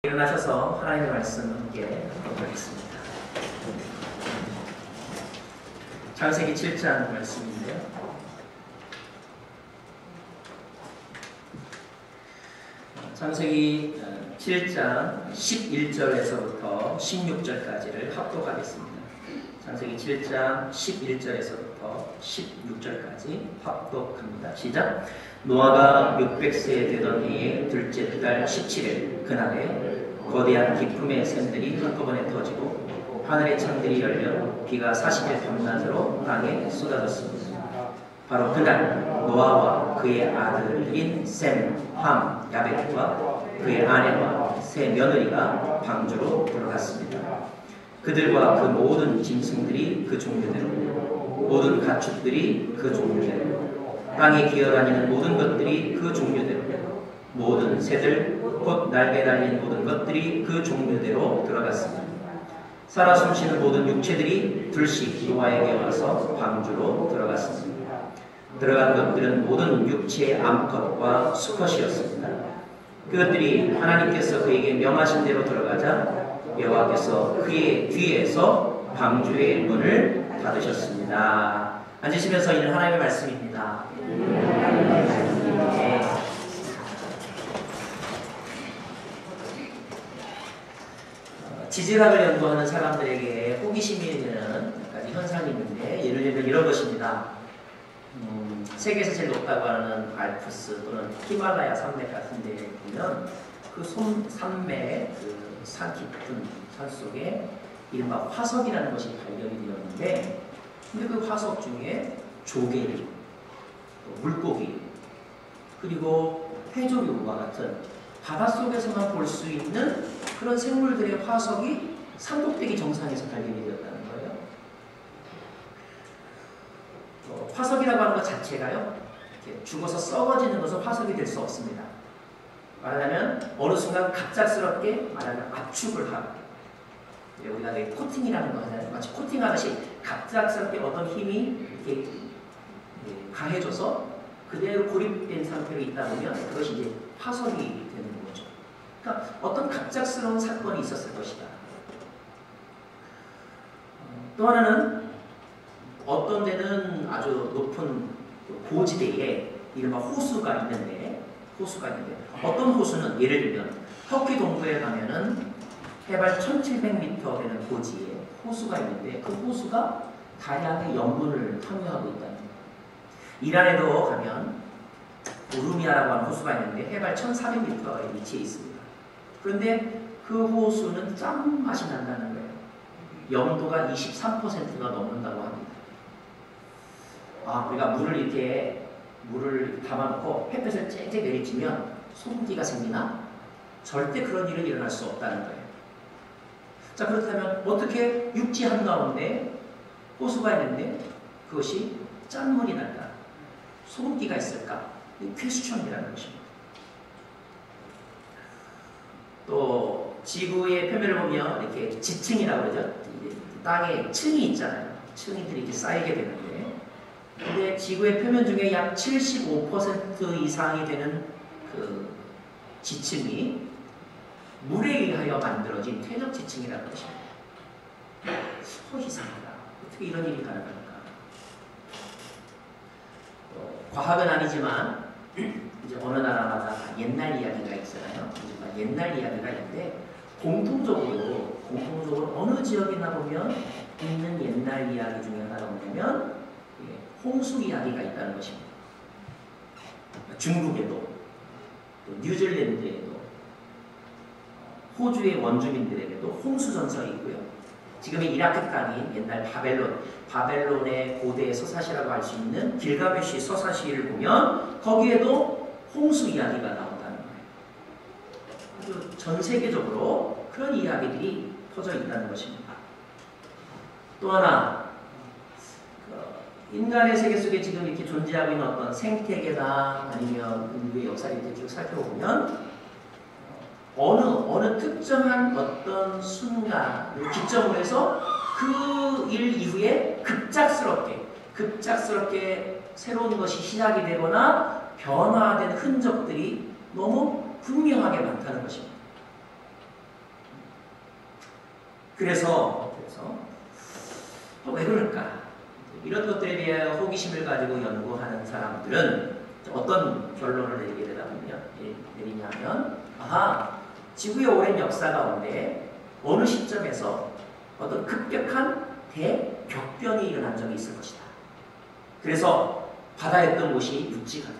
일어나셔서 하나님의 말씀 함께 하도록 하겠습니다. 창세기 7장 말씀인데요. 창세기 7장 11절에서부터 16절까지를 합독하겠습니다. 창세기 7장 11절에서부터 16절까지 합독합니다. 시작! 노아가 600세 되던 해의 둘째 달 17일 그날에 거대한 기품의 샘들이 한꺼번에 터지고 하늘의 창들이 열려 비가 40일 밤낮으로 땅에 쏟아졌습니다. 바로 그날 노아와 그의 아들들인 셈, 함, 야벳과 그의 아내와 세 며느리가 방주로 들어갔습니다. 그들과 그 모든 짐승들이 그 종류대로, 모든 가축들이 그 종류대로, 땅에 기어다니는 모든 것들이 그 종류대로, 모든 새들, 곧 날개 달린 모든 것들이 그 종류대로 들어갔습니다. 살아 숨쉬는 모든 육체들이 둘씩 노아에게 와서 방주로 들어갔습니다. 들어간 것들은 모든 육체의 암컷과 수컷이었습니다. 그것들이 하나님께서 그에게 명하신 대로 들어가자 여호와께서 그의 뒤에서 방주의 문을 닫으셨습니다. 앉으시면서 있는 하나님의 말씀입니다. 네. 지질학을 연구하는 사람들에게 호기심이 있는 현상이 있는데, 예를 들면 이런 것입니다. 세계에서 제일 높다고 하는 알프스 또는 히말라야 산맥 같은 데에 보면 그 산맥, 산 깊은 산 속에 이른바 화석이라는 것이 발견이 되었는데, 근데 그 화석 중에 조개류, 물고기, 그리고 해조류와 같은 바닷속에서만 볼 수 있는 그런 생물들의 화석이 산꼭대기 정상에서 발견이 되었다는 거예요. 화석이라고 하는 것 자체가요, 이렇게 죽어서 썩어지는 것은 화석이 될 수 없습니다. 말하자면 어느 순간 갑작스럽게 말하자면 압축을 하고, 우리가 코팅이라는 거 하잖아요. 마치 코팅하듯이 갑작스럽게 어떤 힘이 이렇게 가해져서 그대로 고립된 상태로 있다 보면 그것이 이제 화석이 되는 거죠. 그러니까 어떤 갑작스러운 사건이 있었을 것이다. 또 하나는 어떤 데는 아주 높은 고지대에 이른바 호수가 있는데 어떤 호수는 예를 들면 터키 동부에 가면은 해발 1700m 되는 고지에 호수가 있는데 그 호수가 다량의 염분을 함유하고 있다는 거예요. 이란에도 가면 우르미아라고 하는 호수가 있는데 해발 1400m에 위치해 있습니다. 그런데 그 호수는 짠맛이 난다는 거예요. 염도가 23%가 넘는다고 합니다. 우리가 물을 담아놓고 햇볕을 쨍쨍 내리치면 소금기가 생기나? 절대 그런 일은 일어날 수 없다는 거예요. 자, 그렇다면 어떻게 육지 한가운데 호수가 있는데 그것이 짠물이 난다, 소금기가 있을까? 퀘스천이라는 것입니다. 또 지구의 표면을 보면 이렇게 지층이라고 그러죠. 땅에 층이 있잖아요. 층이들이 이렇게 쌓이게 되는데, 근데 지구의 표면 중에 약 75% 이상이 되는 그 지층이 물에 의하여 만들어진 퇴적 지층이라는 것입니다. 이상하다. 어떻게 이런 일이 가능할까? 과학은 아니지만 이제 어느 나라마다 옛날 이야기가 있잖아요. 옛날 이야기가 있는데 공통적으로 어느 지역이나 보면 있는 옛날 이야기 중에 하나가 뭐냐면 홍수 이야기가 있다는 것입니다. 중국에도, 또 뉴질랜드에도, 호주의 원주민들에게도 홍수 전설이 있고요. 지금의 이라크 땅인 옛날 바벨론의 고대 서사시라고 할 수 있는 길가메시 서사시를 보면 거기에도 홍수 이야기가 나온다는 거예요. 아주 전 세계적으로 그런 이야기들이 퍼져 있다는 것입니다. 또 하나, 인간의 세계 속에 지금 이렇게 존재하고 있는 어떤 생태계나 아니면 인류의 역사를 이렇게 쭉 살펴보면 어느 특정한 어떤 순간을 기점으로 해서 그 일 이후에 급작스럽게 새로운 것이 시작이 되거나 변화된 흔적들이 너무 분명하게 많다는 것입니다. 그래서 왜 그럴까? 이런 것들에 대해 호기심을 가지고 연구하는 사람들은 어떤 결론을 내리냐면, 아하, 지구의 오랜 역사 가운데 어느 시점에서 어떤 급격한 대격변이 일어난 적이 있을 것이다. 그래서 바다였던 곳이 육지가 되고,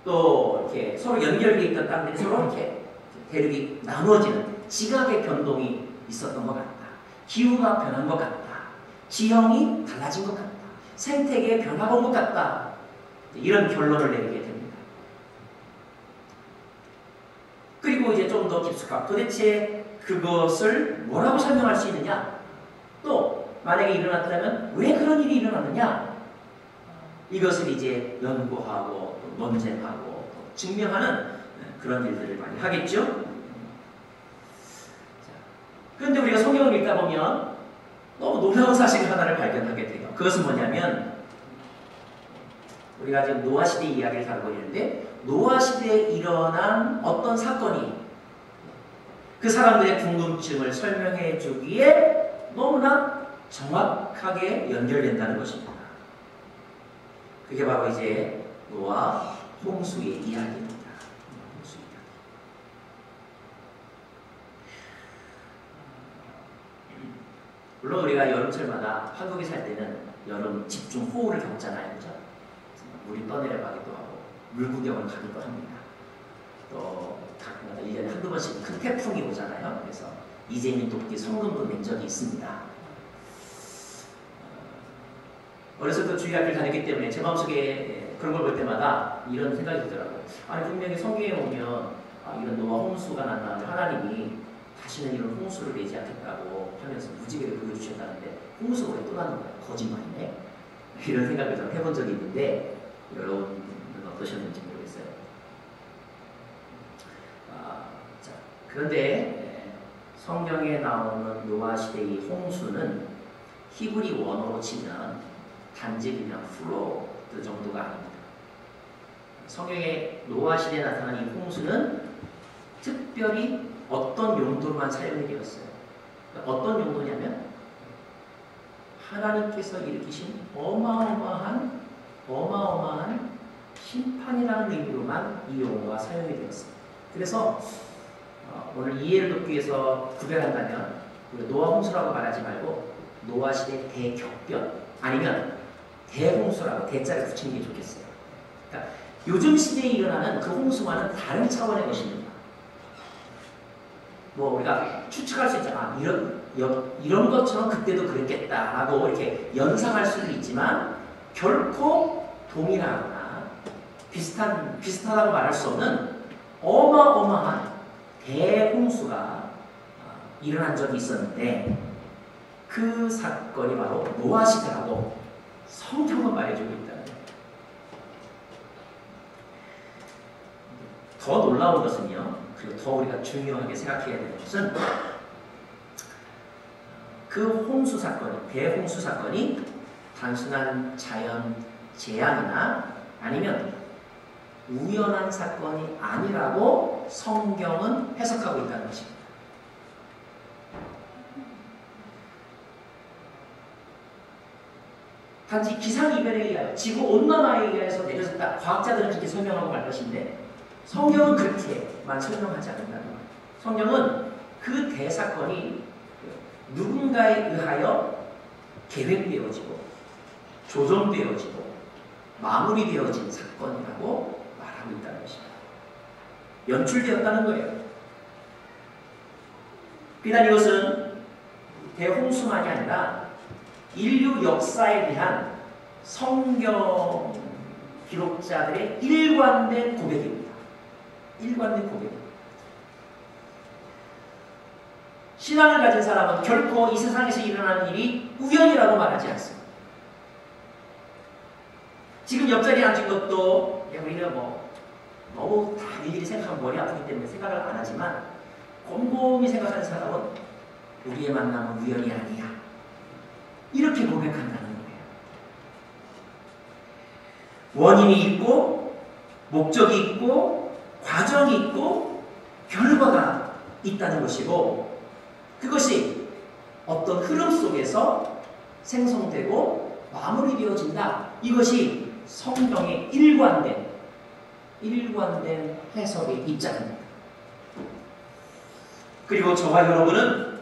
또 이렇게 서로 연결되어 있던 땅들이 서로 이렇게 대륙이 나누어지는 지각의 변동이 있었던 것 같다. 기후가 변한 것 같다. 지형이 달라진 것 같다. 생태계의 변화가 온 것 같다. 이런 결론을 내리게 됩니다. 그리고 이제 좀 더 깊숙하게 도대체 그것을 뭐라고 설명할 수 있느냐? 또 만약에 일어났다면 왜 그런 일이 일어났느냐? 이것을 이제 연구하고 또 논쟁하고 또 증명하는 그런 일들을 많이 하겠죠. 그런데 우리가 성경을 읽다 보면 너무 놀라운 사실 하나를 발견하게 돼요. 그것은 뭐냐면, 우리가 지금 노아 시대 이야기를 다루고 있는데, 노아 시대에 일어난 어떤 사건이 그 사람들의 궁금증을 설명해 주기에 너무나 정확하게 연결된다는 것입니다. 그게 바로 이제 노아 홍수의 이야기입니다. 물론 우리가 여름철마다 한국에 살 때는 여름 집중 호우를 겪잖아요. 그죠? 물이 떠내려가기도 하고 물구경을 가기도 합니다. 또 가끔가다 1년에 한두 번씩 큰 태풍이 오잖아요. 그래서 이재민 돕기 성금도 낸 적이 있습니다. 어렸을 때 주일학교를 다녔기 때문에 제 마음속에 그런 걸 볼 때마다 이런 생각이 들더라고요. 아니 분명히 성경에 보면 이런 노아 홍수가 난 다음에 하나님이 다시는 이런 홍수를 내지 않겠다고 하면서 무지개를 보여주셨다는데 홍수가 왜 또 나는 거야? 거짓말이네? 이런 생각을 좀 해본 적이 있는데 여러분은 어떠셨는지 모르겠어요. 자, 그런데 성경에 나오는 노아 시대의 홍수는 히브리 원어로 치면 단지 그냥 플로드 정도가 아닙니다. 성경에 노아 시대에 나타난 이 홍수는 특별히 어떤 용도로만 사용이 되었어요. 어떤 용도냐면 하나님께서 일으키신 어마어마한 심판이라는 의미로만 이 용어가 사용이 되었습니다. 그래서 오늘 이해를 돕기 위해서 구별한다면 우리 노아 홍수라고 말하지 말고 노아 시대 대격변 아니면 대홍수라고 대자를 붙이는 게 좋겠어요. 그러니까 요즘 시대에 일어나는 그 홍수와는 다른 차원의 것입니다. 뭐 우리가 추측할 수 있잖아. 이런 것처럼 그때도 그랬겠다라고 이렇게 연상할 수도 있지만 결코 동일하거나 비슷하다고 말할 수 없는 어마어마한 대홍수가 일어난 적이 있었는데 그 사건이 바로 노아 시대라고 성경은 말해주고 있다는 거예요. 더 놀라운 것은요. 그리고 더 우리가 중요하게 생각해야 되는 것은 그 홍수 사건이, 대홍수 사건이 단순한 자연 재앙이나 아니면 우연한 사건이 아니라고 성경은 해석하고 있다는 것입니다. 단지 기상이변에 의하여 지구온난화에 의해서 내려졌다. 과학자들은 그렇게 설명하고 말 것인데 성경은 그렇게만 설명하지 않는다는 거예요. 성경은 그 대사건이 누군가에 의하여 계획되어지고 조정되어지고 마무리되어진 사건이라고 말하고 있다는 것입니다. 연출되었다는 거예요. 비단 이것은 대홍수만이 아니라 인류 역사에 대한 성경 기록자들의 일관된 고백입니다. 일관된 고백입니다. 신앙을 가진 사람은 결코 이 세상에서 일어나는 일이 우연이라고 말하지 않습니다. 지금 옆자리에 앉은 것도 우리는 너무 다 일일이 생각하면 머리 아프기 때문에 생각을 안 하지만 곰곰이 생각하는 사람은 우리의 만남은 우연이 아니야. 이렇게 고백한다는 거예요. 원인이 있고 목적이 있고 과정이 있고 결과가 있다는 것이고 그것이 어떤 흐름 속에서 생성되고 마무리되어진다. 이것이 성경의 일관된 해석의 입장입니다. 그리고 저와 여러분은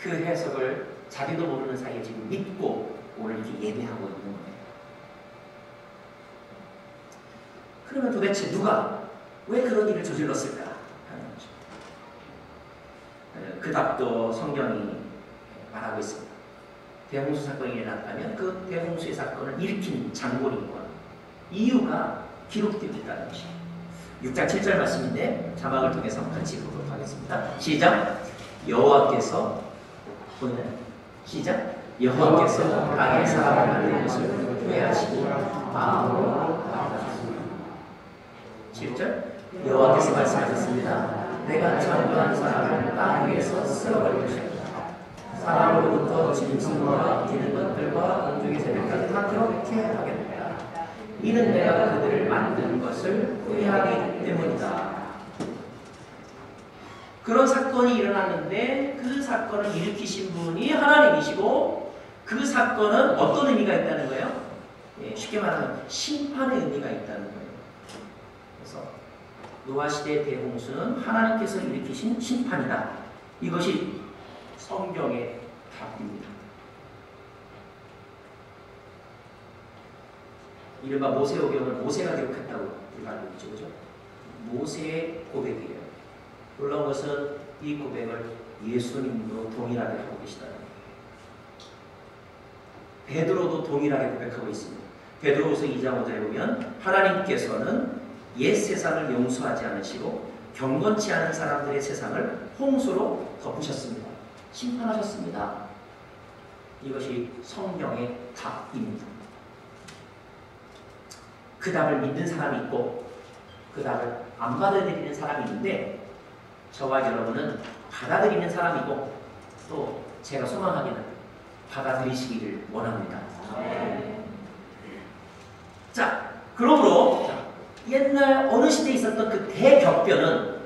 그 해석을 자기도 모르는 사이에 지금 믿고 오늘 이렇게 예배하고 있는 거예요. 그러면 도대체 누가 왜 그런 일을 저질렀을까 하는 거죠. 그 답도 성경이 말하고 있습니다. 대홍수 사건이 일어났다면 그 대홍수의 사건을 일으킨 장본인과 이유가 기록되어 있다는 것이에요. 6장 7절 말씀인데 자막을 통해서 같이 보도록 하겠습니다. 시작. 여호와께서 보이나요? 시작. 여호와께서 땅에 사람을 만든 것을 후회하시고 마음으로 아파하셨습니다. 7절. 여호와께서 말씀하셨습니다. 내가 창조한 사람을 땅 위에서 쓸어버릴 것이다. 사람으로부터 짐승과 기는 것들과 공중의 새들까지 다 그렇게 하겠다. 이는 내가 그들을 만든 것을 후회하기 때문이다. 그런 사건이 일어났는데 그 사건을 일으키신 분이 하나님이시고 그 사건은 어떤 의미가 있다는 거예요? 쉽게 말하면 심판의 의미가 있다는 거예요. 그래서 노아시대의 대홍수는 하나님께서 일으키신 심판이다. 이것이 성경의 답입니다. 이른바 모세오경을 모세가 기록했다고 우리가 알고 있죠. 그죠? 모세의 고백이에요. 놀라운 것은 이 고백을 예수님도 동일하게 하고 계시다는 거예요. 베드로도 동일하게 고백하고 있습니다. 베드로후서 2장 5절에 보면 하나님께서는 옛 세상을 용서하지 않으시고 경건치 않은 사람들의 세상을 홍수로 덮으셨습니다. 심판하셨습니다. 이것이 성경의 답입니다. 그 답을 믿는 사람이 있고 그 답을 안 받아들이는 사람이 있는데 저와 여러분은 받아들이는 사람이고 또 제가 소망하기는 받아들이시기를 원합니다. 자, 그러므로 옛날 어느 시대에 있었던 그 대격변은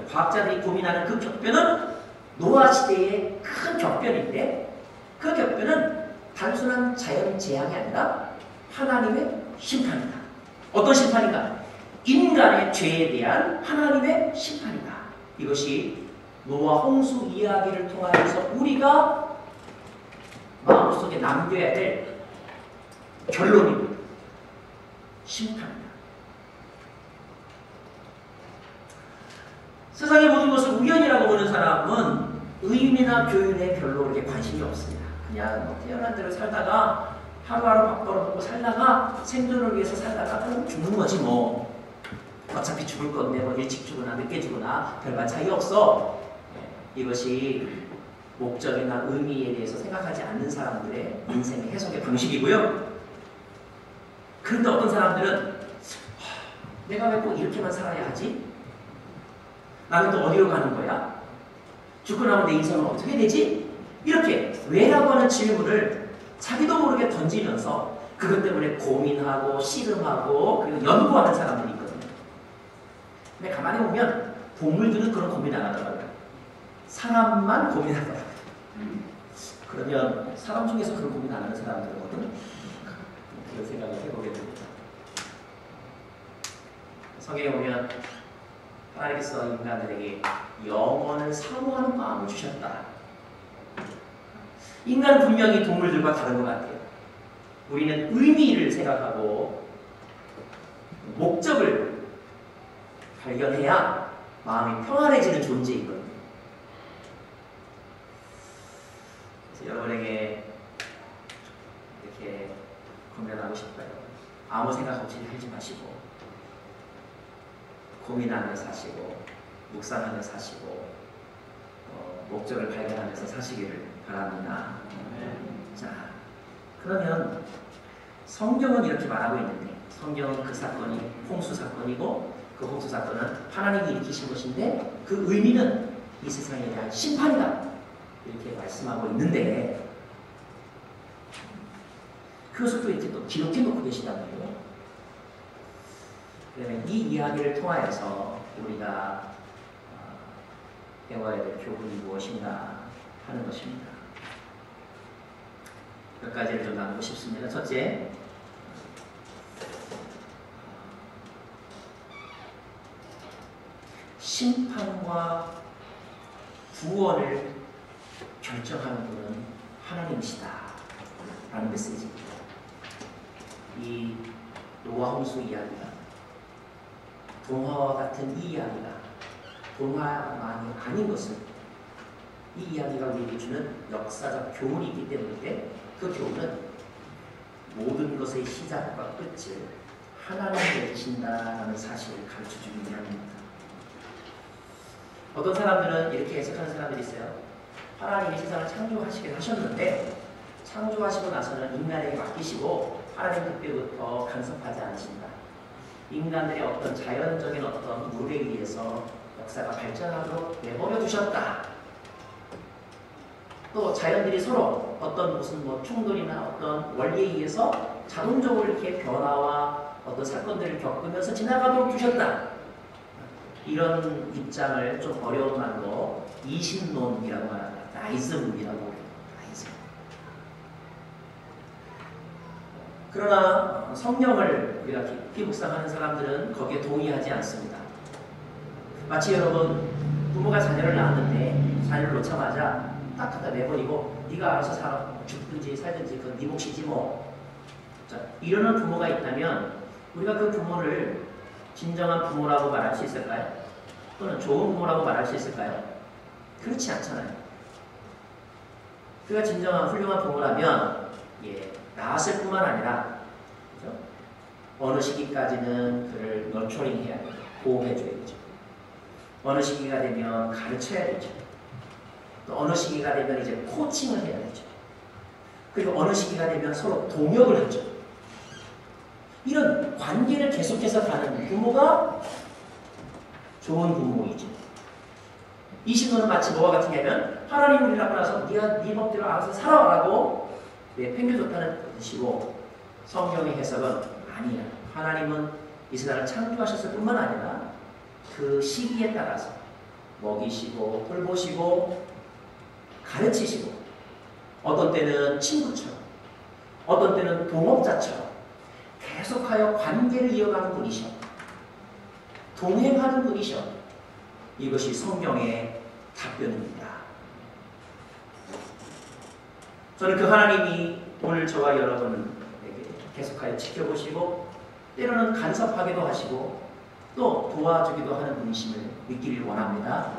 과학자들이 고민하는 그 격변은 노아 시대의 큰 격변인데 그 격변은 단순한 자연 재앙이 아니라 하나님의 심판이다. 어떤 심판인가? 인간의 죄에 대한 하나님의 심판이다. 이것이 노아 홍수 이야기를 통하여서 우리가 마음속에 남겨야 될 결론입니다. 심판이다. 세상의 모든 것을 우연이라고 보는 사람은 의인이나 교인에 별로 그렇게 관심이 없습니다. 그냥 뭐 태어난 대로 살다가 하루하루 밥 벌어먹고 살다가 생존을 위해서 살다가 죽는 거지 뭐. 어차피 죽을 건데 뭐 일찍 죽으나 늦게 죽으나 별반 차이 없어. 이것이 목적이나 의미에 대해서 생각하지 않는 사람들의 인생의 해석의 방식이고요. 그런데 어떤 사람들은 내가 왜 꼭 이렇게만 살아야 하지? 나는 또 어디로 가는 거야? 죽고 나면 내 인생은 어떻게 되지? 이렇게 왜라고 하는 질문을 자기도 모르게 던지면서 그것 때문에 고민하고 씨름하고 그리고 연구하는 사람들이 있거든요. 근데 가만히 보면 동물들은 그런 고민 안 하더라고요. 사람만 고민하더라고요. 그러면 사람 중에서 그런 고민 안 하는 사람들은 그런 생각을 해보게 됩니다. 성경에 보면 하나님께서 인간들에게 영원을 사모하는 마음을 주셨다. 인간은 분명히 동물들과 다른 것 같아요. 우리는 의미를 생각하고 목적을 발견해야 마음이 평안해지는 존재이거든요. 그래서 여러분에게 이렇게 권면하고 싶어요. 아무 생각 없이 살지 마시고 고민하며 사시고 묵상하며 사시고 목적을 발견하면서 사시기를 바랍니다. 자, 그러면 성경은 이렇게 말하고 있는데 성경은 그 사건이 홍수 사건이고 그 홍수 사건은 하나님이 일으키신 것인데 그 의미는 이 세상에 대한 심판이다. 이렇게 말씀하고 있는데 그것을 또 이렇게 또 기록해 놓고 계시단 말이에요. 그러면 이 이야기를 통하여서 우리가 배워야 될 교훈이 무엇인가 하는 것입니다. 몇 가지를 좀 나누고 싶습니다. 첫째, 심판과 구원을 결정하는 분은 하나님이시다 라는 메시지입니다. 이 노아 홍수 이야기가, 동화와 같은 이 이야기가 동화만이 아닌 것은 이 이야기가 우리에게 주는 역사적 교훈이 있기 때문인데, 그 교훈은 모든 것의 시작과 끝을 하나님이 내주신다라는 사실을 가르쳐주는 이야기입니다. 어떤 사람들은 이렇게 해석하는 사람들이 있어요. 하나님이 세상을 창조하시긴 하셨는데 창조하시고 나서는 인간에게 맡기시고 하나님 그때부터 간섭하지 않으신다. 인간들의 어떤 자연적인 어떤 물에 의해서 역사가 발전하도록 내버려 두셨다. 또 자연들이 서로 어떤 무슨 충돌이나 어떤 원리에 의해서 자동적으로 이렇게 변화와 어떤 사건들을 겪으면서 지나가도록 두셨다. 이런 입장을 좀 어려운 말로 이신론이라고 말합니다. 나이즘이라고 합니다. 나이즘. 그러나 성령을 우리가 깊이 묵상하는 사람들은 거기에 동의하지 않습니다. 마치 여러분, 부모가 자녀를 낳았는데 자녀를 놓자마자 딱 갖다 내버리고 네가 알아서 살아, 죽든지 살든지 그건 네 몫이지 뭐. 자, 이러는 부모가 있다면 우리가 그 부모를 진정한 부모라고 말할 수 있을까요? 또는 좋은 부모라고 말할 수 있을까요? 그렇지 않잖아요. 그가 진정한 훌륭한 부모라면 낳았을 뿐만 아니라, 그렇죠? 어느 시기까지는 그를 너처링 해야 되죠. 보호해줘야 되죠. 어느 시기가 되면 가르쳐야 되죠. 또 어느 시기가 되면 이제 코칭을 해야 되죠. 그리고 어느 시기가 되면 서로 동역을 하죠. 이런 관계를 계속해서 가는 부모가 좋은 부모이죠. 이 신호는 마치 뭐와 같으냐면 하나님 우리를 낳고 나서 네가 네 법대로 알아서 살아라고 팽겨줬다는 뜻이고, 성경의 해석은 아니야. 하나님은 이 세상을 창조하셨을 뿐만 아니라 그 시기에 따라서 먹이시고 돌보시고 가르치시고, 어떤 때는 친구처럼 어떤 때는 동업자처럼 계속하여 관계를 이어가는 분이셔. 동행하는 분이셔. 이것이 성경의 답변입니다. 저는 그 하나님이 오늘 저와 여러분에게 계속하여 지켜보시고 때로는 간섭하기도 하시고 또 도와주기도 하는 분이심을 믿기를 원합니다.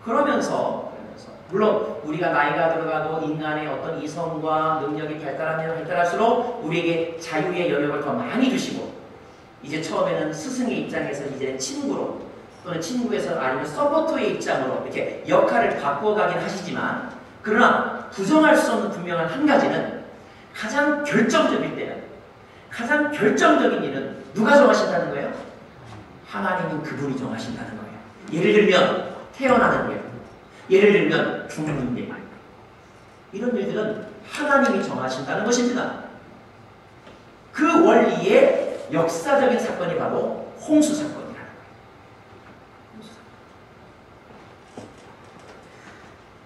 그러면서 물론 우리가 나이가 들어가고 인간의 어떤 이성과 능력이 발달하면 발달할수록 우리에게 자유의 영역을 더 많이 주시고, 이제 처음에는 스승의 입장에서 이제는 친구로, 또는 친구에서 아니면 서포터의 입장으로 이렇게 역할을 바꿔가긴 하시지만, 그러나 부정할 수 없는 분명한 한 가지는 가장 결정적일 때는, 가장 결정적인 일은 누가 정하신다는 거예요? 하나님인 그분이 정하신다는 거예요. 예를 들면 태어나는 일, 예를 들면 죽는 일, 이런 일들은 하나님이 정하신다는 것입니다. 그 원리의 역사적인 사건이 바로 홍수 사건이라는 거예요.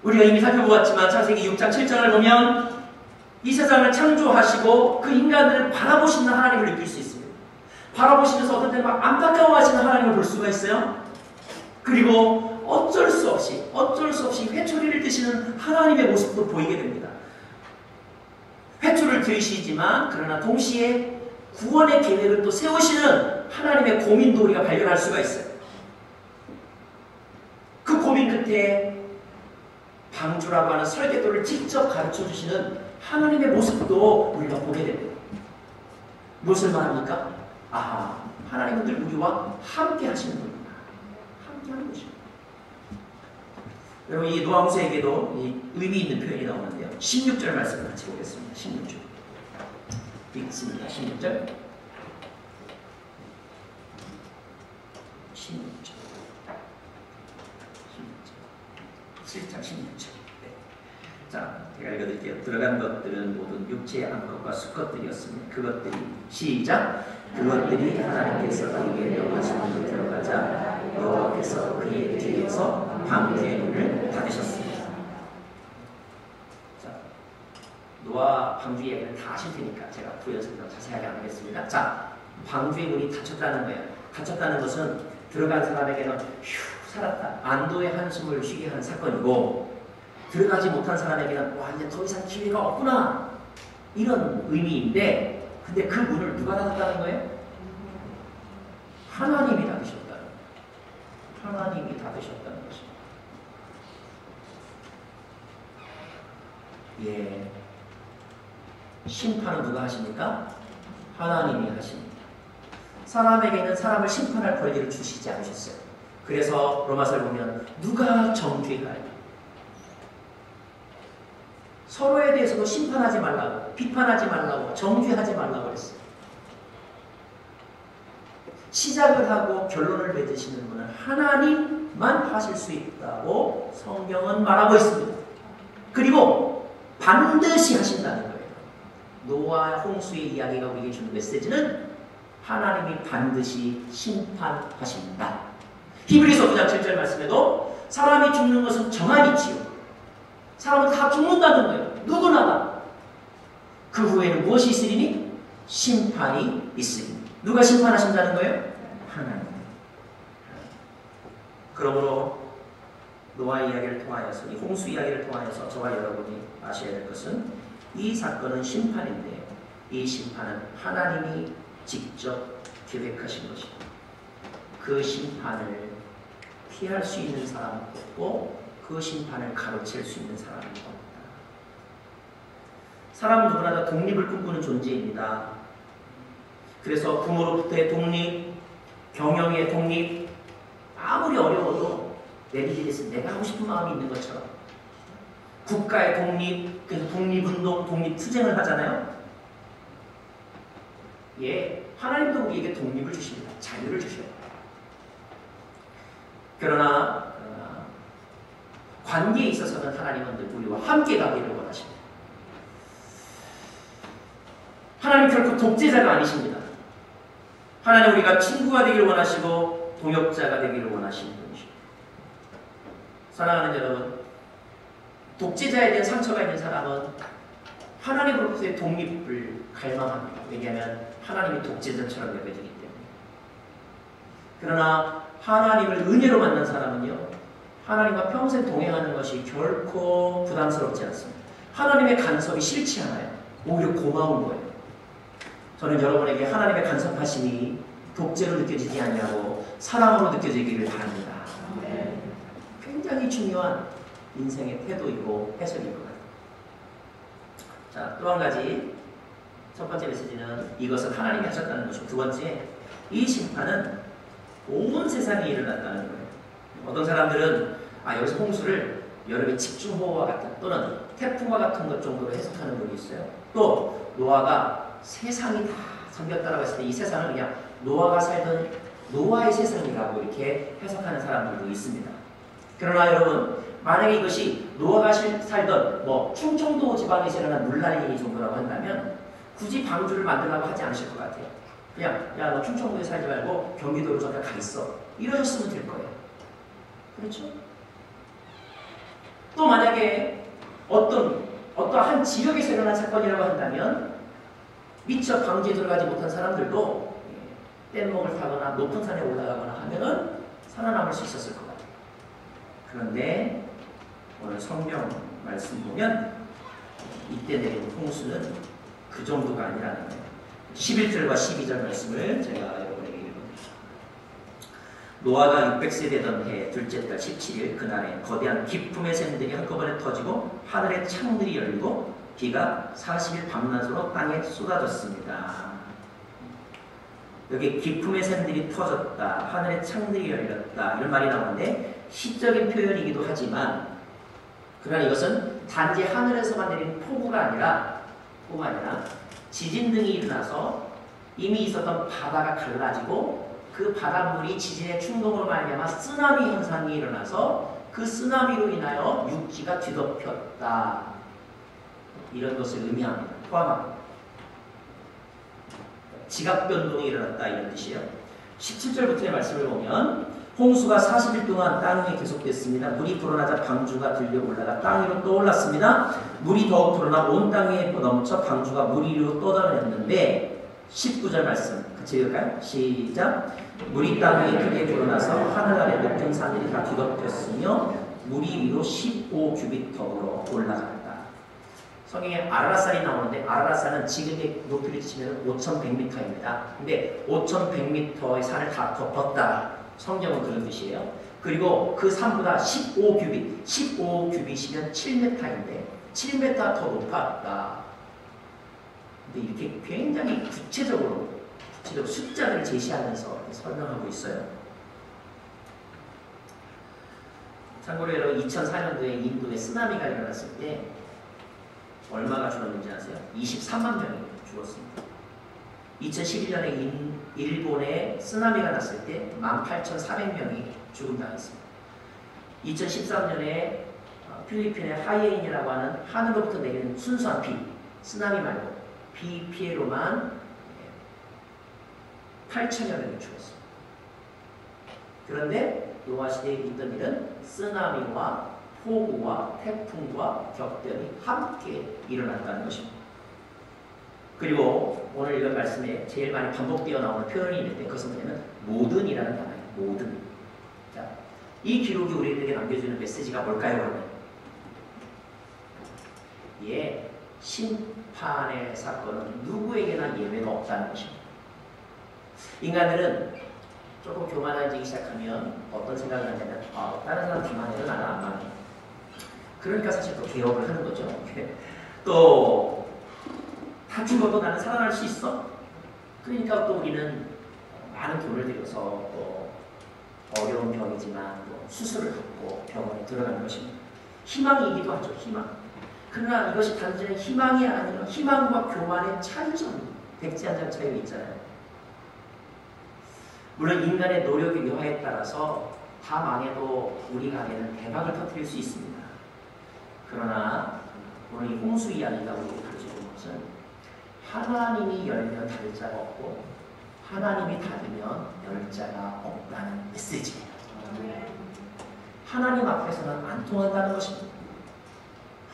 우리가 이미 살펴보았지만 창세기 6장 7장을 보면 이 세상을 창조하시고 그 인간들을 바라보시는 하나님을 느낄 수 있습니다. 바라보시면서 어떤 때는 막 안타까워하시는 하나님을 볼 수가 있어요. 그리고 어쩔 수 없이 회초리를 드시는 하나님의 모습도 보이게 됩니다. 회초를 드시지만 그러나 동시에 구원의 계획을 또 세우시는 하나님의 고민도 우리가 발견할 수가 있어요. 그 고민 끝에 방주라고 하는 설계도를 직접 가르쳐 주시는 하나님의 모습도 우리가 보게 됩니다. 무엇을 말합니까? 아하, 하나님은 늘 우리와 함께 하시는 분입니다. 함께 하는 것입니다. 여러분, 이 노아홍수에게도 이 의미 있는 표현이 나오는데요. 16절 말씀을 같이 보겠습니다. 16절. 읽습니다. 16절. 16절. 7장 16절. 네. 자, 제가 읽어드릴게요. 들어간 것들은 모든 육체의 암컷과 수컷들이었습니다. 그것들이, 시작! 그것들이 하나님께서 이게 명하신 곳에 들어가자 여호와께서 그의 뒤에서 방주의 문을 닫으셨습니다. 자, 노아 방주 이야기는 다 하실 테니까 제가 부연설명 자세하게 안 하겠습니다. 자, 방주의 문이 닫혔다는 거예요. 닫혔다는 것은 들어간 사람에게는 휴 살았다, 안도의 한숨을 쉬게 하는 사건이고, 들어가지 못한 사람에게는 와 이제 더 이상 기회가 없구나 이런 의미인데, 근데 그 문을 누가 닫았다는 거예요? 하나님이 닫으셨다는 거예요. 하나님이 닫으셨다는 것입니다. 예, 심판은 누가 하십니까? 하나님이 하십니다. 사람에게는 사람을 심판할 권리를 주시지 않으셨어요. 그래서 로마서를 보면 누가 정죄하여, 서로에 대해서도 심판하지 말라고, 비판하지 말라고, 정죄하지 말라고 했어요. 시작을 하고 결론을 맺으시는 분은 하나님만 하실 수 있다고 성경은 말하고 있습니다. 그리고 반드시 하신다는 거예요. 노아 홍수의 이야기가 우리에게 주는 메시지는 하나님이 반드시 심판하십니다. 히브리서 9장 7절 말씀에도 사람이 죽는 것은 정한 이치요, 사람은 다 죽는다는 거예요. 누구나가. 그 후에는 무엇이 있으리니? 심판이 있으리니. 누가 심판하신다는 거예요? 하나님. 그러므로 노아 이야기를 통하여서, 이 홍수 이야기를 통하여서 저와 여러분이 아셔야 될 것은 이 사건은 심판인데, 이 심판은 하나님이 직접 계획하신 것입니다. 그 심판을 피할 수 있는 사람은 없고, 그 심판을 가로챌 수 있는 사람은 없다. 사람은 누구나 다 독립을 꿈꾸는 존재입니다. 그래서 부모로부터의 독립, 경영의 독립, 아무리 어려워도 내 비즈니스 내가 하고 싶은 마음이 있는 것처럼, 국가의 독립, 그래서 독립운동, 독립투쟁을 하잖아요. 예, 하나님도 우리에게 독립을 주십니다. 자유를 주셔요. 그러나 관계에 있어서는 하나님은 늘 우리와 함께 가기를 원하십니다. 하나님 결코 독재자가 아니십니다. 하나님 우리가 친구가 되기를 원하시고 동역자가 되기를 원하시는 분이십니다. 사랑하는 여러분, 독재자에 대한 상처가 있는 사람은 하나님으로부터의 독립을 갈망합니다. 왜냐하면 하나님이 독재자처럼 여겨지기 때문에. 그러나 하나님을 은혜로 만난 사람은요, 하나님과 평생 동행하는 것이 결코 부담스럽지 않습니다. 하나님의 간섭이 싫지 않아요. 오히려 고마운 거예요. 저는 여러분에게 하나님의 간섭하심이 독재로 느껴지지 않냐고 사랑으로 느껴지기를 바랍니다. 굉장히 중요한 인생의 태도이고 해석인 것 같아요. 자, 또 한 가지, 첫 번째 메시지는 이것은 하나님이 하셨다는 것이고, 두 번째, 이 심판은 온 세상에 일어났다는 거예요. 어떤 사람들은 여기서 홍수를 여름의 집중호우와 같은 또는 태풍과 같은 것 정도로 해석하는 분이 있어요. 또 노아가 세상이 다 잠겼다라고 했을 때 이 세상은 그냥 노아가 살던 노아의 세상이라고 이렇게 해석하는 사람들도 있습니다. 그러나 여러분, 만약에 이것이 노아가 살던 충청도 지방에서 일어난 물난리 정도라고 한다면 굳이 방주를 만들라고 하지 않으실 것 같아요. 그냥 야, 너 충청도에 살지 말고 경기도로 저기 가 있어, 이러셨으면 될 거예요. 그렇죠? 또 만약에 어떠한 지역에서 일어난 사건이라고 한다면 미처 방주에 들어가지 못한 사람들도 뗏목을 타거나 높은 산에 올라가거나 하면은 살아남을 수 있었을 것 같아요. 그런데 오늘 성경 말씀 보면 이때 내린 홍수는 그 정도가 아니라는 거예요. 11절과 12절 말씀을 제가 여러분에게 읽어드립니다. 노아가 600세 되던 해 둘째 달 17일 그날에 거대한 기품의 샘들이 한꺼번에 터지고 하늘의 창들이 열리고 비가 40일 밤낮으로 땅에 쏟아졌습니다. 여기 기품의 샘들이 터졌다, 하늘의 창들이 열렸다, 이런 말이 나오는데 시적인 표현이기도 하지만, 그러나 이것은 단지 하늘에서만 내린 폭우가 아니라 지진 등이 일어나서 이미 있었던 바다가 갈라지고 그 바닷물이 지진의 충동으로 말미암아 쓰나미 현상이 일어나서 그 쓰나미로 인하여 육지가 뒤덮였다, 이런 것을 의미합니다. 포함합니다. 지각 변동이 일어났다, 이런 뜻이에요. 17절부터의 말씀을 보면 홍수가 40일 동안 땅 위에 계속됐습니다. 물이 불어나자 방주가 들려 올라가 땅 위로 떠올랐습니다. 물이 더욱 불어나 온 땅 위에 넘쳐 방주가 물 위로 떠다녔는데 19절 말씀 같이 읽을까요? 시작. 물이 땅 위에 크게 불어나서 하늘 아래 높은 산들이 다 뒤덮였으며 물이 위로 15규빗턱으로 올라갔다. 성경에 아라라산이 나오는데 아라라산은 지금의 높이를 치면 5100m입니다. 근데 5100m의 산을 다 덮었다. 성경은 그런 뜻이에요. 그리고 그 산보다 15규빗, 15규빗이면 7m인데 7m 더 높았다. 근데 이렇게 굉장히 구체적으로 숫자를 제시하면서 설명하고 있어요. 참고로 여러분 2004년도에 인도에 쓰나미가 일어났을 때 얼마가 죽었는지 아세요? 23만 명이 죽었습니다. 2011년에 일본에 쓰나미가 났을 때 18,400명이 죽음당했습니다. 2013년에 필리핀의 하이에인이라고 하는 하늘로부터 내리는 순수한 비, 쓰나미 말고 비 피해로만 8천여 명이 죽었습니다. 그런데 노아 시대에 있던 일은 쓰나미와 폭우와 태풍과 격변이 함께 일어났다는 것입니다. 그리고 오늘 읽은 말씀에 제일 많이 반복되어 나오는 표현이 있는데 그것은 뭐냐면 모든이라는 단어예요. 모든. 자, 이 기록이 우리에게 남겨주는 메시지가 뭘까요? 그러면? 예, 심판의 사건은 누구에게나 예외가 없다는 것입니다. 인간들은 조금 교만해지기 시작하면 어떤 생각을 하냐면 다른 사람 기만해도 나는 안 망해. 그러니까 사실 또 개혁을 하는 거죠. 또 다 죽어도 나는 살아날 수 있어. 그러니까 또 우리는 많은 돈을 들여서 또 어려운 병이지만 또 수술을 받고 병원에 들어가는 것입니다. 희망이기도 하죠. 희망. 그러나 이것이 단순히 희망이 아니라 희망과 교만의 차이점, 백지 한 장 차이가 있잖아요. 물론 인간의 노력의 여하에 따라서 다 망해도 우리 가게는 대박을 터뜨릴 수 있습니다. 그러나 오늘 이 홍수 이야기가 우리에게 가르쳐주는 것은 하나님이 열면 닫을 자가 없고 하나님이 닫으면 열 자가 없다는 메시지예요. 하나님 앞에서는 안 통한다는 것입니다.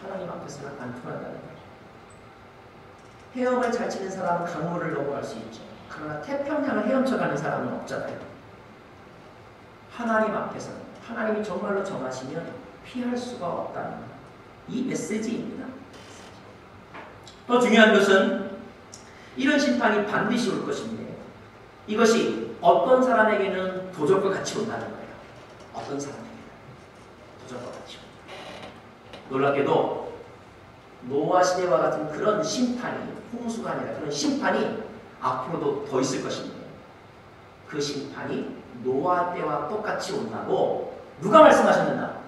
하나님 앞에서는 안 통한다는 거예요. 헤엄을 잘 치는 사람은 강물을 넘어갈 수 있죠. 그러나 태평양을 헤엄쳐가는 사람은 없잖아요. 하나님 앞에서는 하나님이 정말로 정하시면 피할 수가 없다는 이 메시지입니다. 더 중요한 것은 이런 심판이 반드시 올 것인데 이것이 어떤 사람에게는 도적과 같이 온다는 거예요. 어떤 사람에게는 도적과 같이 온다. 놀랍게도 노아 시대와 같은 그런 심판이 홍수가 아니라 그런 심판이 앞으로도 더 있을 것입니다. 그 심판이 노아 때와 똑같이 온다고 누가 말씀하셨는가?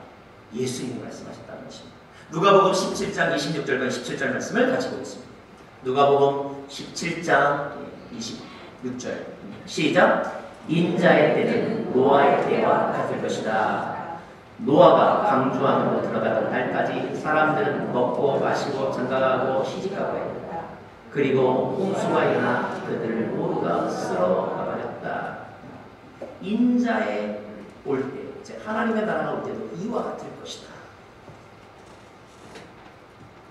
예수님이 말씀하셨다는 것입니다. 누가복음 17장 26절과 27절 말씀을 같이 보겠습니다. 누가복음 17장 26절 시작. 인자의 때는 노아의 때와 같을 것이다. 노아가 방주 안으로 들어가던 날까지 사람들은 먹고 마시고 장가가고 시집가고 했다. 그리고 홍수가 일어나 그들을 모두가 쓸어가버렸다. 인자의 올 때, 하나님의 나라가 올 때도 이와 같을 것이다.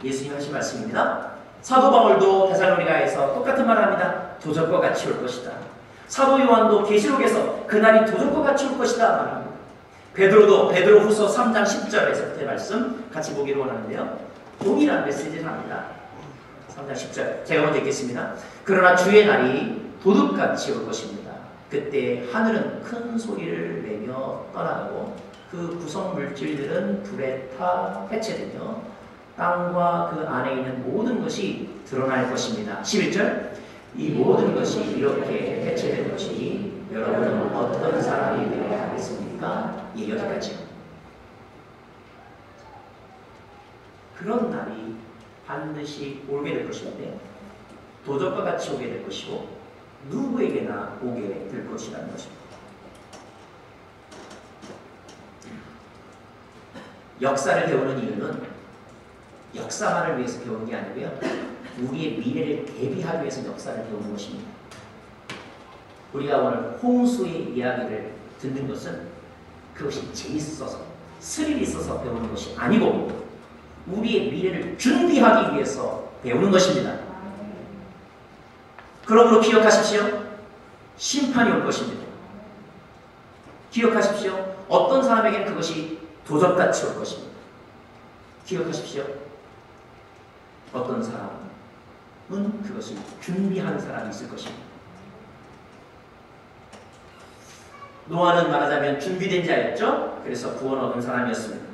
예수님 하신 말씀입니다. 사도 바울도 데살로니가에서 똑같은 말을 합니다. 도적과 같이 올 것이다. 사도 요한도 계시록에서 그날이 도적과 같이 올 것이다 말합니다. 베드로도 베드로후서 3장 10절에서부터의 말씀 같이 보기로 원하는데요. 동일한 메시지를 합니다. 3장 10절 제가 먼저 읽겠습니다. 그러나 주의 날이 도둑같이 올 것입니다. 그때 하늘은 큰 소리를 내며 떠나가고 그 구성 물질들은 불에 타 해체되며 땅과 그 안에 있는 모든 것이 드러날 것입니다. 11절 이 모든 것이 이렇게 해체된 것이 여러분은 어떤 사람이 되어야 하겠습니까? 예, 여기까지요. 그런 날이 반드시 오게 될 것인데 도적과 같이 오게 될 것이고 누구에게나 오게 될 것이라는 것입니다. 역사를 배우는 이유는 역사만을 위해서 배우는 게 아니고요. 우리의 미래를 대비하기 위해서 역사를 배우는 것입니다. 우리가 오늘 홍수의 이야기를 듣는 것은 그것이 재밌어서 스릴이 있어서 배우는 것이 아니고 우리의 미래를 준비하기 위해서 배우는 것입니다. 그러므로 기억하십시오. 심판이 올 것입니다. 기억하십시오. 어떤 사람에게는 그것이 도적같이 올 것입니다. 기억하십시오. 어떤 사람은 그것을 준비하는 사람이 있을 것입니다. 노아는 말하자면 준비된 자였죠. 그래서 구원 얻은 사람이었습니다.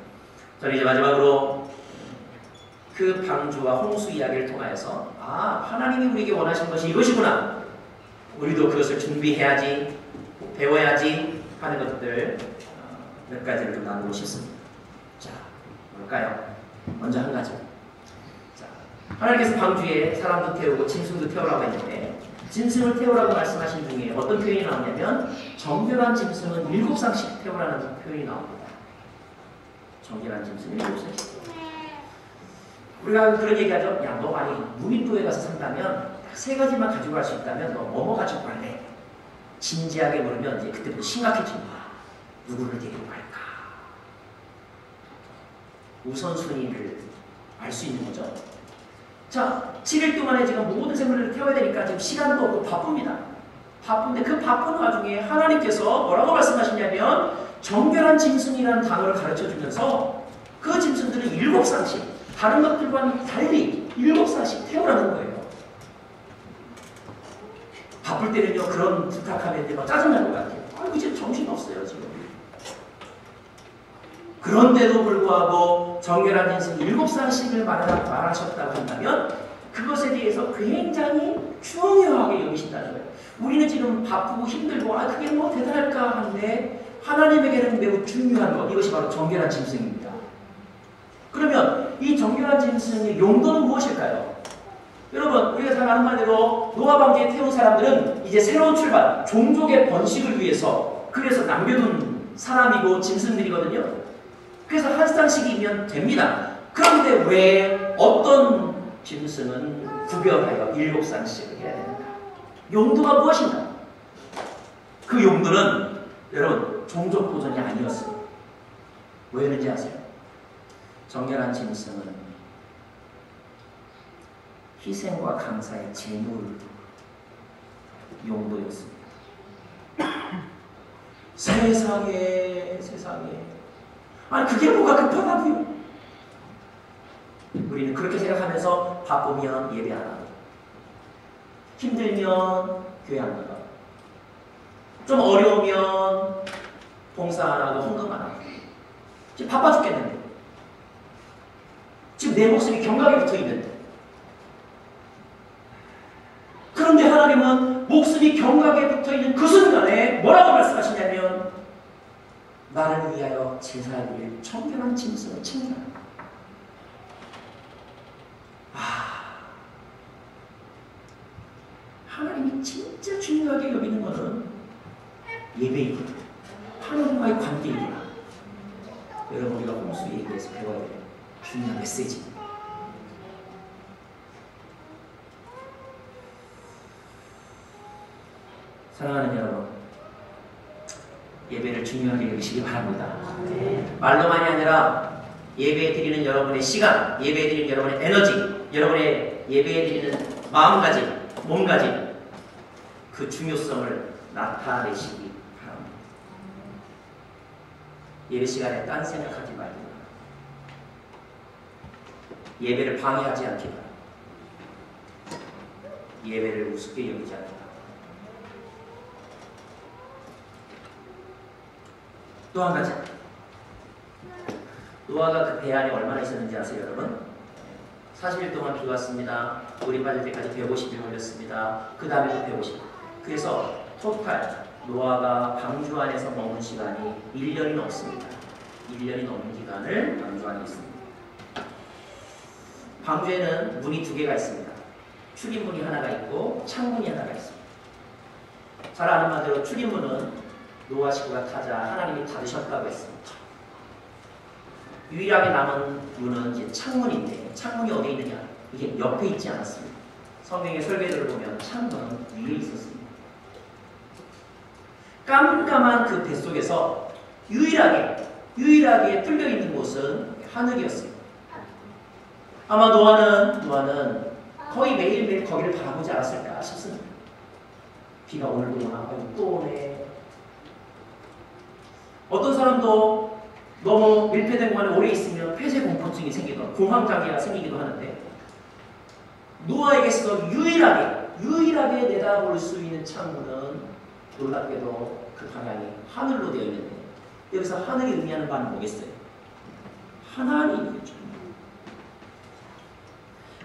저는 이제 마지막으로 그 방주와 홍수 이야기를 통하여서 하나님이 우리에게 원하신 것이 이것이구나. 우리도 그것을 준비해야지, 배워야지 하는 것들 몇 가지를 좀 나누고 싶습니다. 자, 뭘까요? 먼저 한 가지. 자, 하나님께서 방주에 사람도 태우고 짐승도 태우라고 했는데 짐승을 태우라고 말씀하신 중에 어떤 표현이 나오냐면 정결한 짐승은 7쌍씩 태우라는 표현이 나옵니다. 정결한 짐승은 7쌍씩. 우리가 그런 얘기하죠. 야, 너 아니 무인도에 가서 산다면 딱 3가지만 가지고 갈 수 있다면 너 뭐뭐 가지고 갈래? 진지하게 물으면 이제 그때부터 심각해집니다. 누구를 데리고 갈까? 우선순위를 알 수 있는 거죠. 자, 7일 동안에 지금 모든 생물을 태워야 되니까 지금 시간도 없고 바쁩니다. 바쁜데 그 바쁜 와중에 하나님께서 뭐라고 말씀하시냐면 정결한 짐승이라는 단어를 가르쳐 주면서 그 짐승들은 7쌍씩 다른 것들과는 달리 7쌍씩 태우라는 거예요. 바쁠 때는요 그런 부탁하면 막 짜증날 것 같아요. 이제 정신없어요 지금. 그런데도 불구하고 정결한 짐승 7쌍씩을 말하셨다고 한다면 그것에 대해서 굉장히 중요하게 여기신다는 거예요. 우리는 지금 바쁘고 힘들고 그게 뭐 대단할까 하는데 하나님에게는 매우 중요한 것, 이것이 바로 정결한 짐승입니다. 그러면 이 정결한 짐승의 용도는 무엇일까요? 여러분, 우리가 잘 아는 말대로 노아 방주에 태운 사람들은 이제 새로운 출발, 종족의 번식을 위해서 그래서 남겨둔 사람이고 짐승들이거든요. 그래서 한 쌍씩이면 됩니다. 그런데 왜 어떤 짐승은 구별하여 7쌍씩을 해야 되는가? 용도가 무엇인가? 그 용도는 여러분 종족 보존이 아니었어요. 왜였는지 아세요? 정결한 짐승은 희생과 감사의 제물 용도였습니다. 세상에 아니 그게 뭐가 급하다고요? 우리는 그렇게 생각하면서 바쁘면 예배 안 하고 힘들면 교회 안 나가고 좀 어려우면 봉사 안 하고 헌금 안 하고 지금 바빠 죽겠는데 지금 내 목숨이 경각에 붙어 있는데 그런데 하나님은 목숨이 경각에 붙어 있는 그 순간에 뭐라고 말씀하시냐면 나를 위하여 제사를 정결한 짐승을 챙겨라. 하나님이 진짜 중요하게 여기는 것은 예배이거든요. 하나님과의 관계이구나. 여러분 우리가 홍수 얘기에서 배워야 될 중요한 메시지입니다. 사랑하는 여러분, 예배를 중요하게 여기시기 바랍니다. 말로만이 아니라 예배 드리는 여러분의 시간, 예배 드리는 여러분의 에너지, 여러분의 예배 드리는 마음가짐, 몸가짐, 그 중요성을 나타내시기 바랍니다. 예배 시간에 딴 생각하지 말고 예배를 방해하지 않기 바랍니다. 예배를 우습게 여기지 않기 바랍니다. 또 한 가지, 노아가 그 배 안에 얼마나 있었는지 아세요 여러분? 40일 동안 비 왔습니다. 물이 빠질 때까지 150일 걸렸습니다. 그 다음에도 150일. 그래서 토탈 노아가 방주 안에서 머문 시간이 1년이 넘습니다. 1년이 넘는 기간을 방주 안에 있습니다. 방주에는 문이 2개가 있습니다. 출입문이 하나가 있고 창문이 하나가 있습니다. 잘 아는 말대로 출입문은 노아 식구가 타자 하나님이 닫으셨다고 했습니다. 유일하게 남은 문은 이제 창문인데 창문이 어디에 있느냐? 이게 옆에 있지 않았습니다. 성경의 설계들을 보면 창문은 위에 있었습니다. 깜깜한 그 뱃속에서 유일하게 뚫려 있는 곳은 하늘이었어요. 아마 노아는 거의 매일매일 거기를 바라보지 않았을까 싶습니다. 비가 오늘도 오나 또 오네. 어떤 사람도 너무 밀폐된 공간에 오래 있으면 폐쇄 공포증이 생기거나 공황장애가 생기기도 하는데, 노아에게서 유일하게 내다볼 수 있는 창문은 놀랍게도 그 방향이 하늘로 되어 있는데, 여기서 하늘이 의미하는 바는 뭐겠어요? 하나님이겠죠.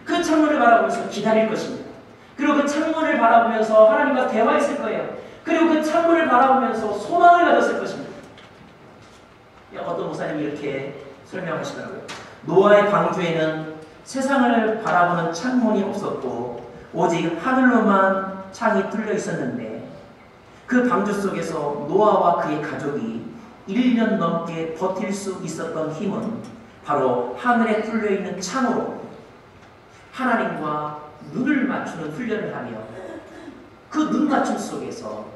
그 창문을 바라보면서 기다릴 것입니다. 그리고 그 창문을 바라보면서 하나님과 대화했을 거예요. 그리고 그 창문을 바라보면서 소망을 가졌을 것입니다. 어떤 목사님이 이렇게 설명하시더라고요. 노아의 방주에는 세상을 바라보는 창문이 없었고 오직 하늘로만 창이 뚫려 있었는데, 그 방주 속에서 노아와 그의 가족이 1년 넘게 버틸 수 있었던 힘은 바로 하늘에 뚫려 있는 창으로 하나님과 눈을 맞추는 훈련을 하며 그 눈 맞춤 속에서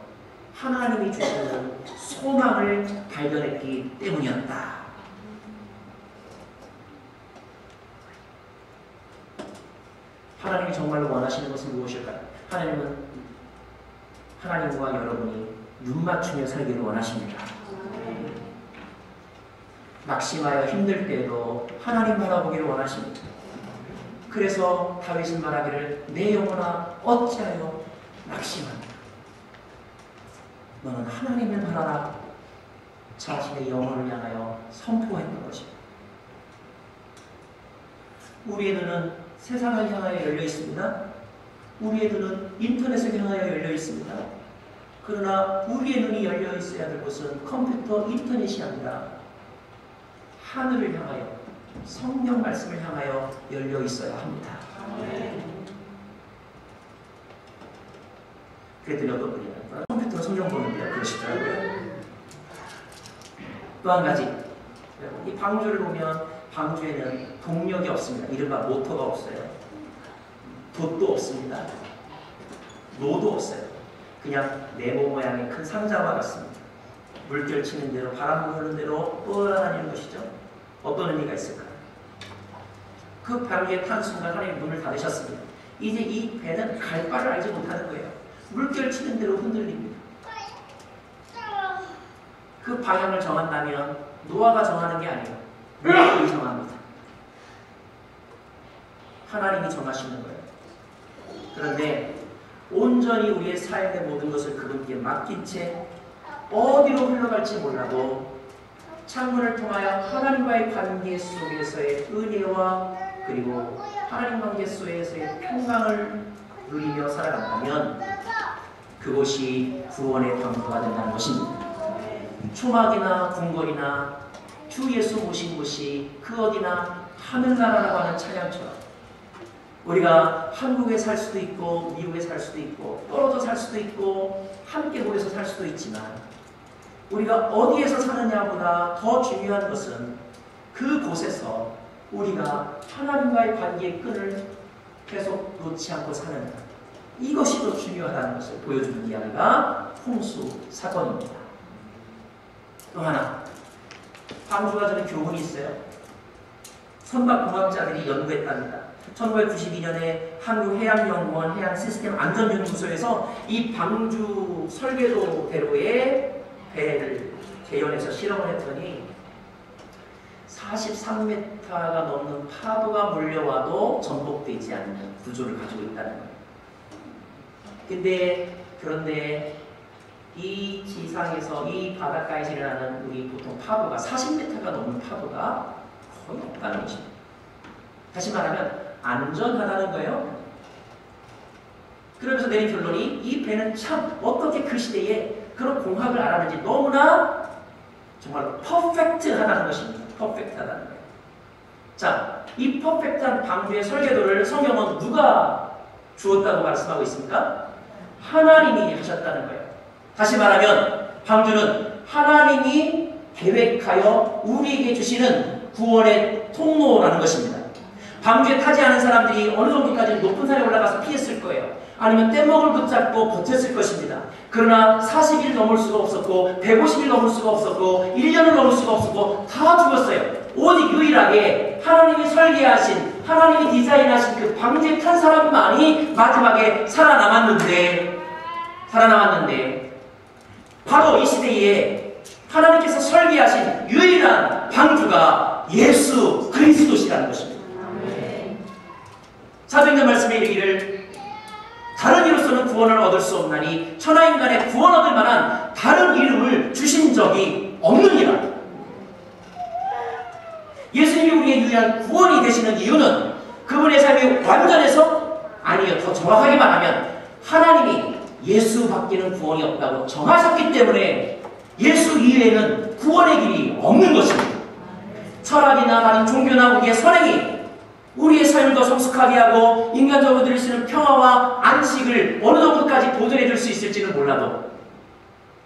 하나님이 주시는 소망을 발견했기 때문이었다. 하나님이 정말로 원하시는 것은 무엇일까요? 하나님은 하나님과 여러분이 눈 맞추며 살기를 원하십니다. 낙심하여 힘들 때에도 하나님 바라보기를 원하십니다. 그래서 다윗은 말하기를 내 영혼아 어찌하여 낙심한다. 너는 하나님을 바라라. 자신의 영혼을 향하여 선포했던 것입니다. 우리의 눈은 세상을 향하여 열려 있습니다. 우리의 눈은 인터넷을 향하여 열려 있습니다. 그러나 우리의 눈이 열려 있어야 될 곳은 컴퓨터, 인터넷이 아니라 하늘을 향하여, 성경 말씀을 향하여 열려 있어야 합니다. 그랬더니 어떤 분이 컴퓨터로 성경 보는데요, 그러시더라고요. 또 한 가지, 이 방주를 보면 방주에는 동력이 없습니다. 이른바 모터가 없어요. 돛도 없습니다. 노도 없어요. 그냥 네모 모양의 큰 상자와 같습니다. 물결 치는 대로, 바람 부는 대로 떠다니는 것이죠. 어떤 의미가 있을까요? 그 방주에 탄 순간 하나님 문을 닫으셨습니다. 이제 이 배는 갈 바를 알지 못하는 거예요. 물결 치는 대로 흔들립니다. 그 방향을 정한다면 노아가 정하는 게 아니에요. 하나님이 정합니다. 하나님이 정하시는 거예요. 그런데 온전히 우리의 삶의 모든 것을 그분께 맡긴 채 어디로 흘러갈지 몰라도 창문을 통하여 하나님과의 관계 속에서의 은혜와 그리고 하나님 관계 속에서의 평강을 누리며 살아간다면 그곳이 구원의 방도가 된다는 것입니다. 초막이나 궁궐이나 주 예수 모신 곳이 그 어디나 하늘나라라고 하는 찬양처럼 우리가 한국에 살 수도 있고 미국에 살 수도 있고 떨어져 살 수도 있고 함께 모여서 살 수도 있지만 우리가 어디에서 사느냐보다 더 중요한 것은 그곳에서 우리가 하나님과의 관계의 끈을 계속 놓지 않고 사는 이것이 더 중요하다는 것을 보여주는 이야기가 홍수 사건입니다. 또 하나, 방주가 저는 교훈이 있어요. 선박공학자들이 연구했답니다. 1992년에 한국해양연구원 해양시스템안전연구소에서 이 방주 설계도대로의 배를 개연해서 실험을 했더니 43m가 넘는 파도가 몰려와도 전복되지 않는 구조를 가지고 있다는 거예요. 그런데 이 지상에서 이 바닷가에서 일어나는 우리 보통 파도가 40m가 넘는 파도가 거의 없다는 것입니다. 다시 말하면 안전하다는 거예요. 그러면서 내린 결론이 이 배는 참 어떻게 그 시대에 그런 공학을 알았는지 너무나 정말 퍼펙트하다는 것입니다. 퍼펙트하다는 거예요. 자, 이 퍼펙트한 방주의 설계도를 성경은 누가 주었다고 말씀하고 있습니까? 하나님이 하셨다는 거예요. 다시 말하면 방주는 하나님이 계획하여 우리에게 주시는 구원의 통로라는 것입니다. 방주에 타지 않은 사람들이 어느 정도까지 높은 산에 올라가서 피했을 거예요. 아니면 뗏목을 붙잡고 버텼을 것입니다. 그러나 40일 넘을 수가 없었고 150일 넘을 수가 없었고 1년을 넘을 수가 없었고 다 죽었어요. 오직 유일하게 하나님이 설계하신, 하나님이 디자인하신 그 방주에 탄 사람만이 마지막에 살아남았는데 바로 이 시대에 하나님께서 설계하신 유일한 방주가 예수 그리스도시라는 것입니다. 사도행전 말씀에 이르기를 다른 이로서는 구원을 얻을 수 없나니 천하인간의 구원 얻을 만한 다른 이름을 주신 적이 없느니라. 예수님이 우리의 유일한 구원이 되시는 이유는 그분의 삶이 완전해서? 아니요. 더 정확하게 말하면 하나님이 예수밖에는 구원이 없다고 정하셨기 때문에 예수 이외에는 구원의 길이 없는 것입니다. 철학이나 다른 종교나 우리의 선행이 우리의 삶을 더 성숙하게 하고 인간적으로 누릴 수 있는 평화와 안식을 어느 정도까지 보존해 줄 수 있을지는 몰라도,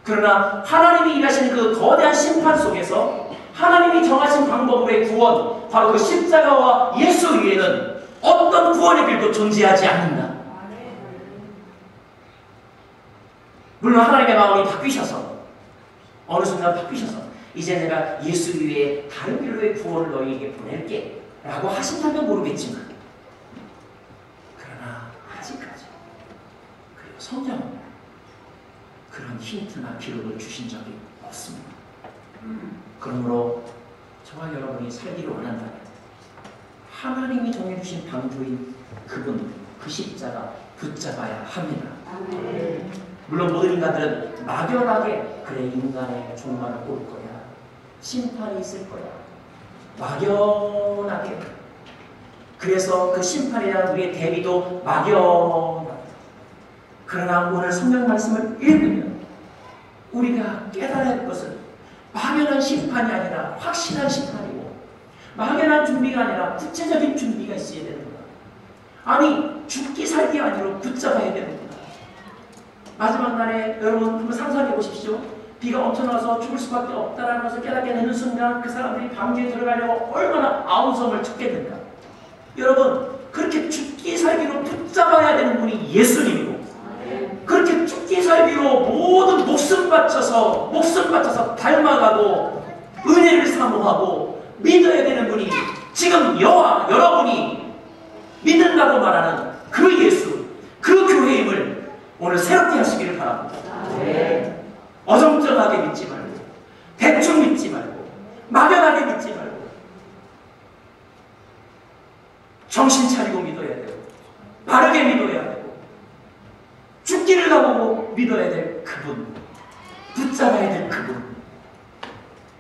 그러나 하나님이 일하시는 그 거대한 심판 속에서 하나님이 정하신 방법으로의 구원, 바로 그 십자가와 예수 위에는 어떤 구원의 길도 존재하지 않는다. 물론 하나님의 마음이 바뀌셔서, 어느 순간 바뀌셔서 이제 내가 예수 위에 다른 길로의 구원을 너희에게 보낼게 라고 하신다면 모르겠지만, 그러나 아직까지 그리고 성경은 그런 힌트나 기록을 주신 적이 없습니다. 그러므로 저와 여러분이 살기를 원한다면 하나님이 정해주신 방주인 그분, 그 십자가 붙잡아야 합니다. 물론 모든 인간들은 막연하게 그래 인간의 종말을 볼 거야, 심판이 있을 거야, 막연하게, 그래서 그 심판에 대한 우리의 대비도 막연합니다. 그러나 오늘 성경 말씀을 읽으면 우리가 깨달아야 할 것은 막연한 심판이 아니라 확실한 심판이고, 막연한 준비가 아니라 구체적인 준비가 있어야 되는구나. 아니 죽기 살기 아니라 붙잡아야 되는구나. 마지막 날에 여러분 한번 상상해 보십시오. 비가 엄청 와서 죽을 수밖에 없다는 것을 깨닫게 되는 순간 그 사람들이 방주에 들어가려고 얼마나 아우성을 쳤겠는가. 여러분, 그렇게 죽기 살기로 붙잡아야 되는 분이 예수님이고, 그렇게 죽기 살기로 모든 목숨 바쳐서 닮아가고 은혜를 사모하고 믿어야 되는 분이 지금 여러분이 믿는다고 말하는 그 예수, 그 교회임을 오늘 새롭게 하시기를 바랍니다. 어정쩡하게 믿지 말고, 대충 믿지 말고, 막연하게 믿지 말고, 정신 차리고 믿어야 되고, 바르게 믿어야 되고, 죽기를 다보고 믿어야 될 그분, 붙잡아야 될 그분,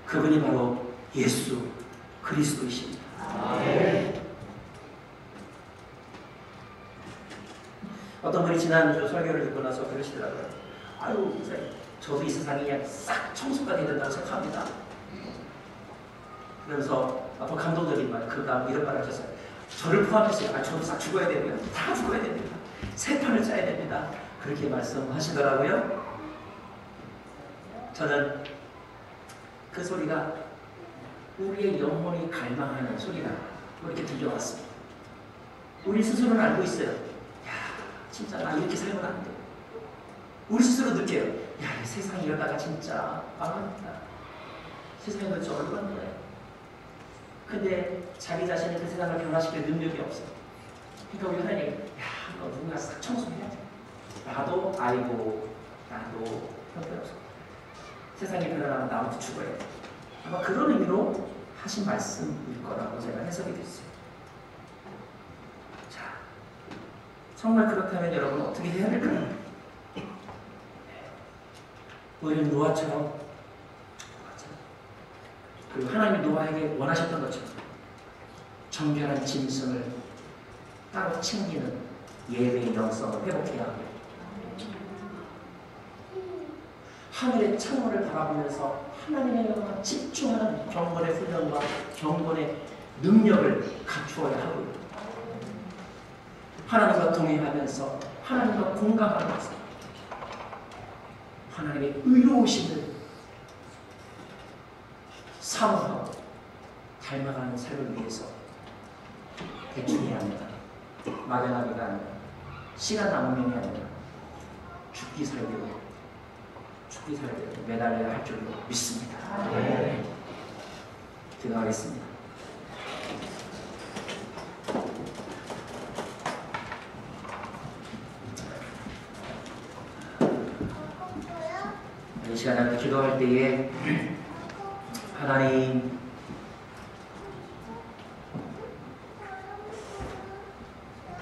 그분이 바로 예수 그리스도이십니다. 어떤 분이 지난주 설교를 듣고 나서 그러시더라고요. 아유, 저도 이 세상이 그냥 싹 청소가 돼야 된다고 생각합니다. 그러면서 더 감동적인 말, 그러다 이런 말을 하셨어요. 저를 포함해서 저도 싹 죽어야 되고요. 다 죽어야 됩니다. 새 판을 짜야 됩니다. 그렇게 말씀하시더라고요. 저는 그 소리가 우리의 영혼이 갈망하는 소리가 이렇게 들려왔습니다. 우리 스스로는 알고 있어요. 야, 진짜 나 이렇게 살면 안 돼. 우리 스스로 느껴요. 야, 이 세상이 이러다가 진짜 망한다. 세상이 도대체 얼마나 거야. 근데 자기 자신이 그 세상을 변화시킬 능력이 없어. 그러니까 우리 하나님, 야, 너 누군가 싹 청소해야 돼. 나도 알고, 나도 형편없어. 세상이 변화하면 나부터 죽어야 돼. 아마 그런 의미로 하신 말씀일 거라고 제가 해석이 됐어요. 자, 정말 그렇다면 여러분 어떻게 해야 될까요? 우리는 노아처럼, 그리고 하나님이 노아에게 원하셨던 것처럼 정결한 짐승을 따로 챙기는 예배의 영성을 회복해야 합니다. 하늘의 창문을 바라보면서 하나님의 영광에 집중하는 경건의 훈련과 경건의 능력을 갖추어야 하고요. 하나님과 동행하면서 하나님과 공감하면서 하나님의 의로우심을 사모하고 닮아가는 삶을 위해서 대충 해야 합니다. 막연하게가 아니라 시간 남은 명이 아니라 죽기 살기로 매달려야 할 줄로 믿습니다. 네. 기도하겠습니다. 이 시간에 기도할 때에 하나님,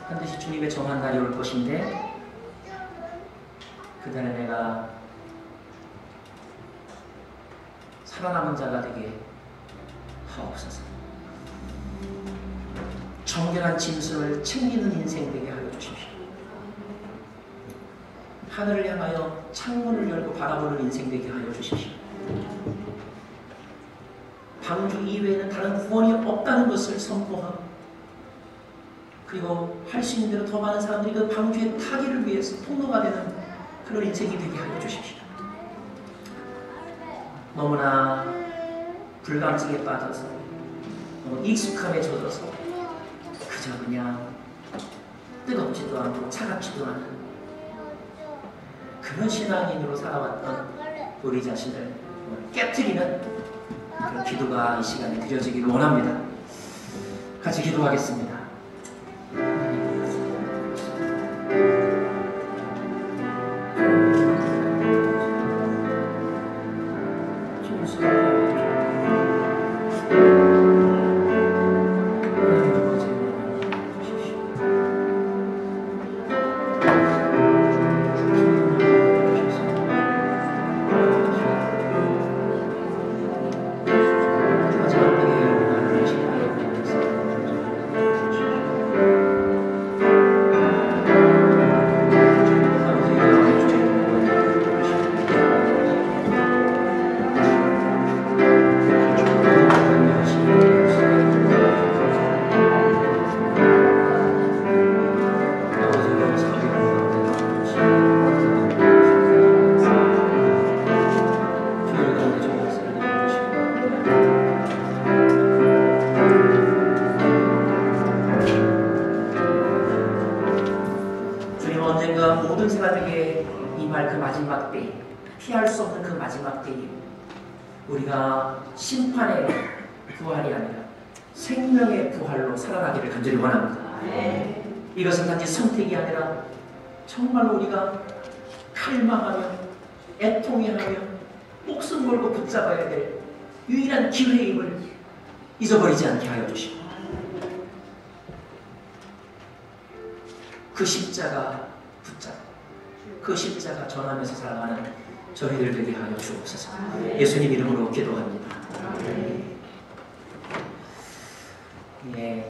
반드시 주님의 정한 날이 올 것인데 그날에 내가 살아남은 자가 되게 하옵소서. 정결한 짐승을 챙기는 인생 되게 하여 주십시오. 하늘을 향하여 창문을 열고 바라보는 인생 되게 하여 주십시오. 방주 이외에는 다른 구원이 없다는 것을 선포하고, 그리고 할 수 있는 대로 더 많은 사람들이 그 방주의 타기를 위해서 통로가 되는 그런 인생이 되게 하여 주십시오. 너무나 불감증에 빠져서, 너무 익숙함에 젖어서 그저 그냥 뜨겁지도 않고 차갑지도 않은 그런 신앙인으로 살아왔던 우리 자신을 깨트리는 그런 기도가 이 시간에 드려지기를 원합니다. 같이 기도하겠습니다. 모든 사람에게 임할 그 마지막 때, 피할 수 없는 그 마지막 때에 우리가 심판의 부활이 아니라 생명의 부활로 살아나기를 간절히 원합니다. 이것은 단지 선택이 아니라 정말로 우리가 갈망하며 애통해하며 목숨 걸고 붙잡아야 될 유일한 기회임을 잊어버리지 않게 하여 주시고, 그 십자가 붙잡고 그 십자가 전하면서 살아가는 저희들 되게 하여 주옵소서. 예수님 이름으로 기도합니다. 예.